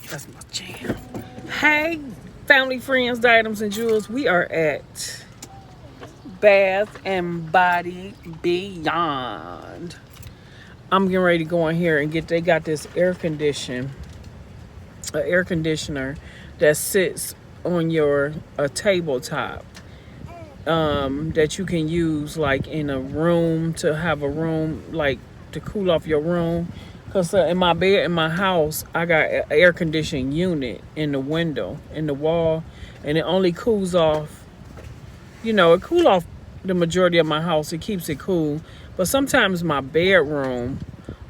That's my jam. Hey, family, friends, items, and jewels. We are at Bath and Body Beyond. I'm getting ready to go in here and they got this air conditioner that sits on your a tabletop that you can use like in a room to have a room like to cool off your room. Cause in my bed in my house, I got an air conditioning unit in the window in the wall, and it only cools off. It cool off the majority of my house. It keeps it cool, but sometimes my bedroom,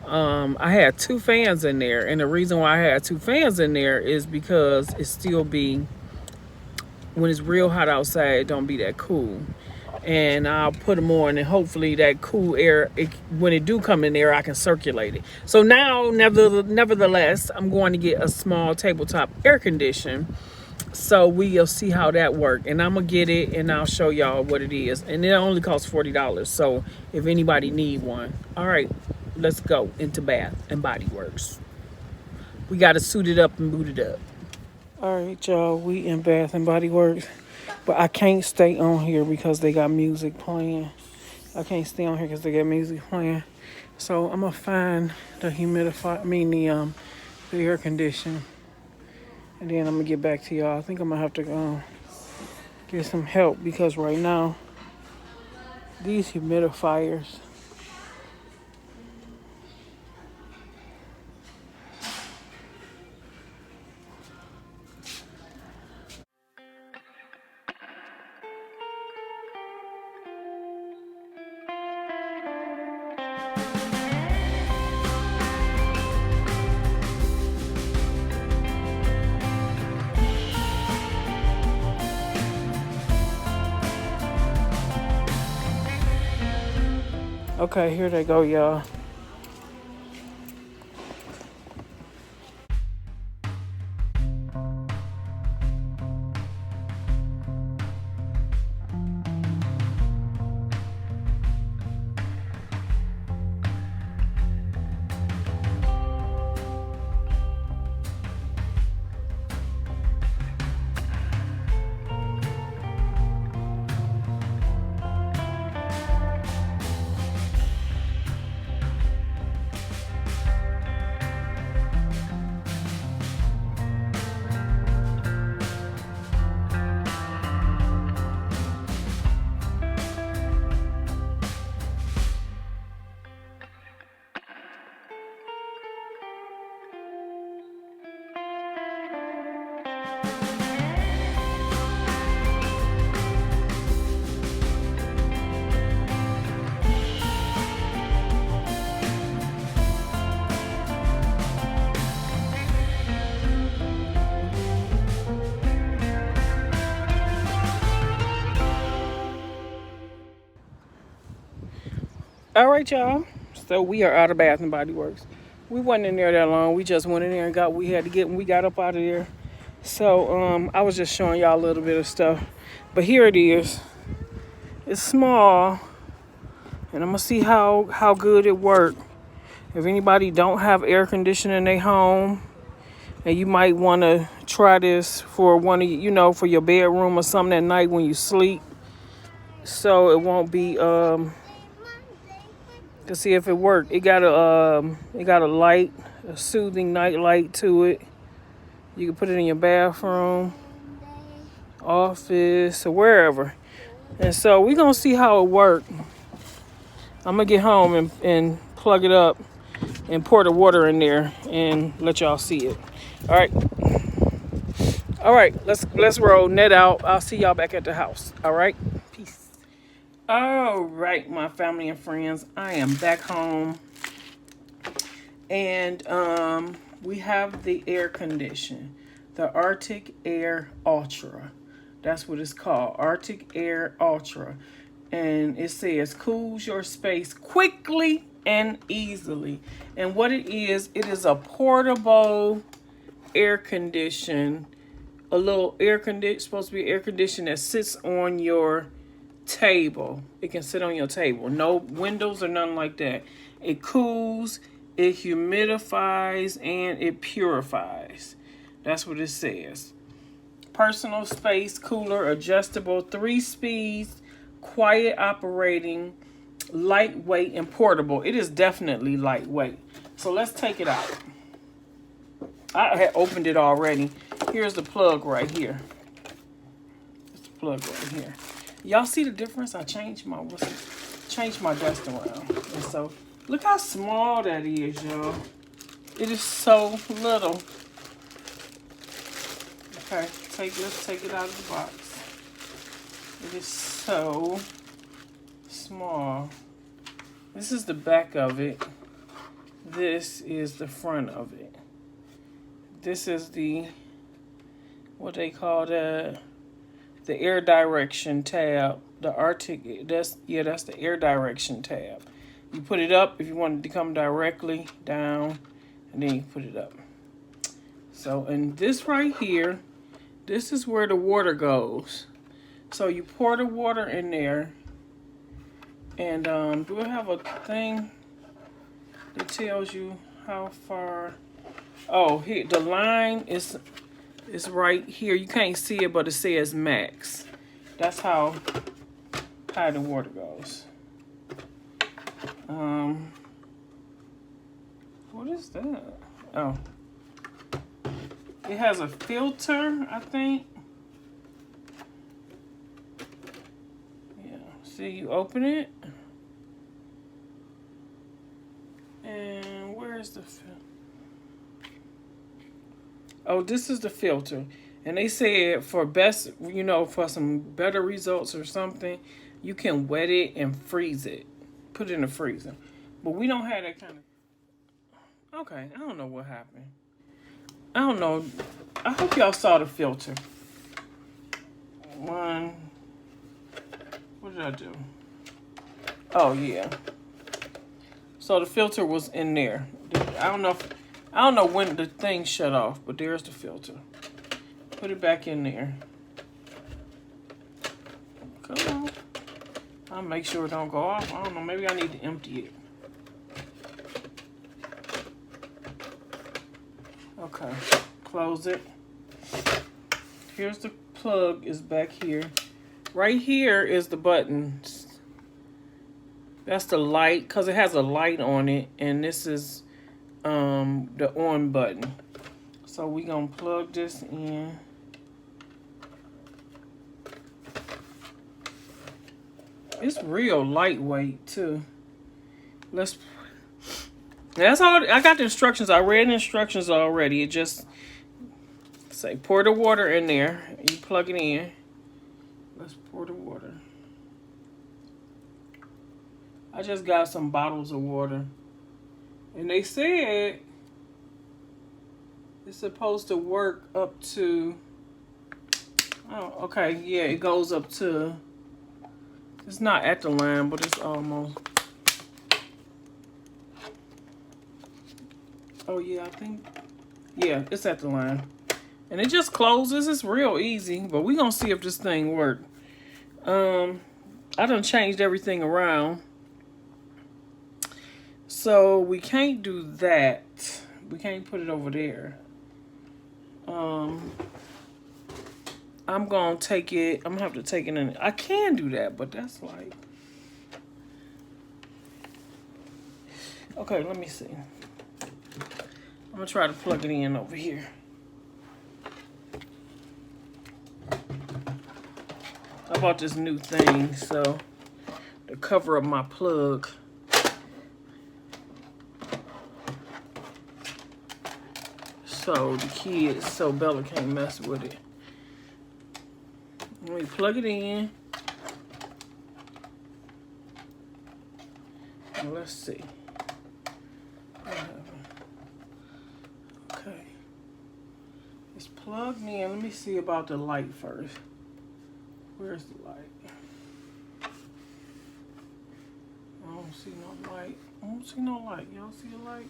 I had two fans in there, and the reason why I had two fans in there is because it still be when it's real hot outside, it don't be that cool. And I'll put them on, and hopefully that cool air, when it do come in there, I can circulate it. So now, nevertheless, I'm going to get a small tabletop air conditioner. So we'll see how that works. And I'm going to get it, and I'll show y'all what it is. And it only costs $40. So if anybody need one. All right, let's go into Bath and Body Works. We got to suit it up and boot it up. All right, y'all, we in Bath and Body Works. But I can't stay on here because they got music playing. I can't stay on here because they got music playing. So I'm gonna find the the air conditioner, and then I'm gonna get back to y'all. I think I'm gonna have to get some help because right now these humidifiers. Okay, here they go, y'all. All right, y'all. So we are out of Bath and Body Works. We wasn't in there that long. We just went in there and got what we had to get when we got up out of there. So I was just showing y'all a little bit of stuff. But here it is. It's small. And I'm gonna see how good it works. If anybody don't have air conditioning in their home, and you might want to try this for one of for your bedroom or something at night when you sleep, so it won't be to see if it worked. It got a light, a soothing night light to it. You can put it in your bathroom, office, or wherever. And so we're gonna see how it works. I'm gonna get home and plug it up and pour the water in there and let y'all see it. All right, let's roll net out. I'll see y'all back at the house. All right, peace. All right, my family and friends, I am back home, and we have the air condition, the Arctic Air Ultra. That's what it's called, Arctic Air Ultra. And it says cools your space quickly and easily. And what it is a portable air condition, a little air condition, supposed to be air condition that sits on your table. It can sit on your table. No windows or nothing like that. It cools, it humidifies, and it purifies. That's what it says. Personal space cooler, adjustable, 3 speeds, quiet operating, lightweight, and portable. It is definitely lightweight. So let's take it out. I had opened it already. Here's the plug right here. It's the plug right here. Y'all see the difference? I changed my desk around. And so look how small that is, y'all. It is so little. Okay, let's take it out of the box. It is so small. This is the back of it. This is the front of it. This is the, what they call the air direction tab. That's the air direction tab. You put it up if you want it to come directly down, and then you put it up. So, and this right here, this is where the water goes. So you pour the water in there, and do I have a thing that tells you how far? Oh, here the line is right here. You can't see it, but it says max. That's how high the water goes. What is that? Oh, it has a filter, I think. Yeah. See, you open it, and where's the filter? Oh, this is the filter. And they said for best, for some better results or something, you can wet it and freeze it. Put it in the freezer. But we don't have that kind of... Okay, I don't know what happened. I don't know. I hope y'all saw the filter. What did I do? Oh, yeah. So the filter was in there. I don't know when the thing shut off, but there's the filter. Put it back in there. Come on. I'll make sure it don't go off. I don't know. Maybe I need to empty it. Okay. Close it. Here's the plug is back here. Right here is the buttons. That's the light, because it has a light on it. And this is the on button. So we gonna plug this in. It's real lightweight too. That's all. I got the instructions. I read the instructions already. It just say pour the water in there. You plug it in. Let's pour the water. I just got some bottles of water. And they said it's supposed to work up to, oh, okay, yeah, it goes up to, it's not at the line, but it's almost. Oh, yeah, I think, yeah, it's at the line. And it just closes. It's real easy, but we're going to see if this thing works. I done changed everything around. So we can't do that. We can't put it over there. I'm going to take it. I'm going to have to take it in. I can do that, but that's like. Okay, let me see. I'm going to try to plug it in over here. I bought this new thing, so to cover up my plug. So the kids, so Bella can't mess with it. Let me plug it in. And let's see. Okay. It's plugged in. Let me see about the light first. Where's the light? I don't see no light. I don't see no light. Y'all see a light?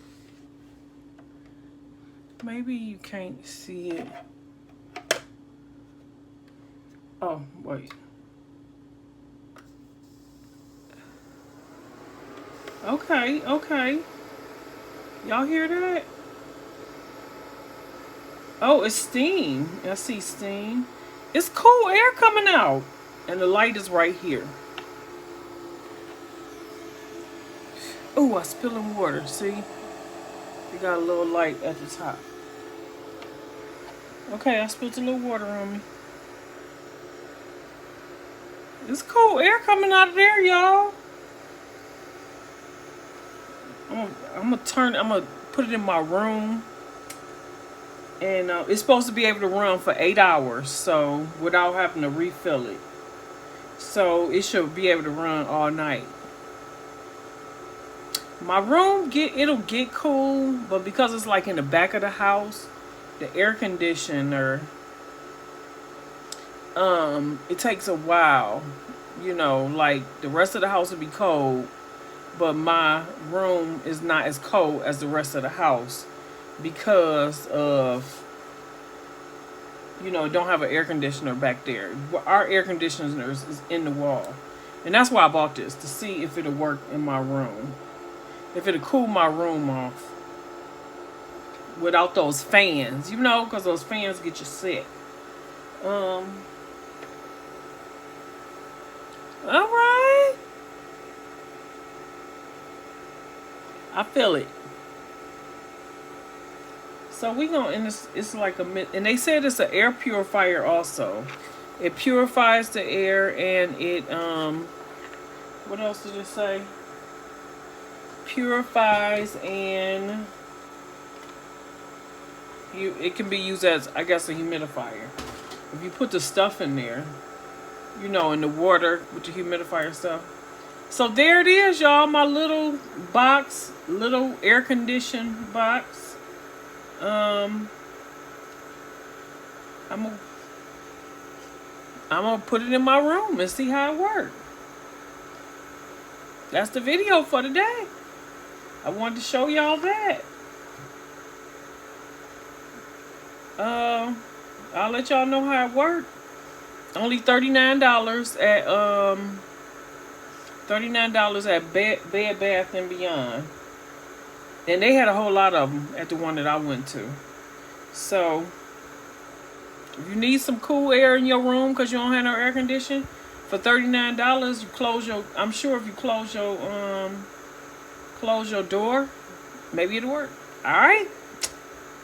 Maybe you can't see it. Oh, wait. Okay, okay. Y'all hear that? Oh, it's steam. I see steam. It's cool air coming out. And the light is right here. Oh, I spilling water. See? You got a little light at the top. Okay, I spilled a little water on me. It's cool air coming out of there, y'all. I'm gonna put it in my room. And it's supposed to be able to run for 8 hours, so without having to refill it. So it should be able to run all night. My room it'll get cool, but because it's like in the back of the house, the air conditioner, it takes a while. You know, like the rest of the house will be cold, but my room is not as cold as the rest of the house because of, you know, don't have an air conditioner back there. Our air conditioner is in the wall. And that's why I bought this, to see if it'll work in my room. If it'll cool my room off without those fans, you know, because those fans get you sick. All right. I feel it. So we gonna, and it's like and they said it's an air purifier also. It purifies the air, and it what else did it say? Purifies, and it can be used as, I guess, a humidifier. If you put the stuff in there, you know, in the water with the humidifier stuff. So there it is, y'all. My little box, little air conditioned box. I'm gonna put it in my room and see how it works. That's the video for today. I wanted to show y'all that. I'll let y'all know how it works. Only $39 at Bed Bath and Beyond. And they had a whole lot of them at the one that I went to. So, if you need some cool air in your room because you don't have no air conditioning, for $39, you close your, I'm sure if you close your door, maybe it'll work. All right.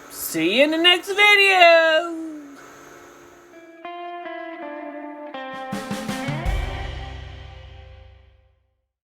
See you in the next video.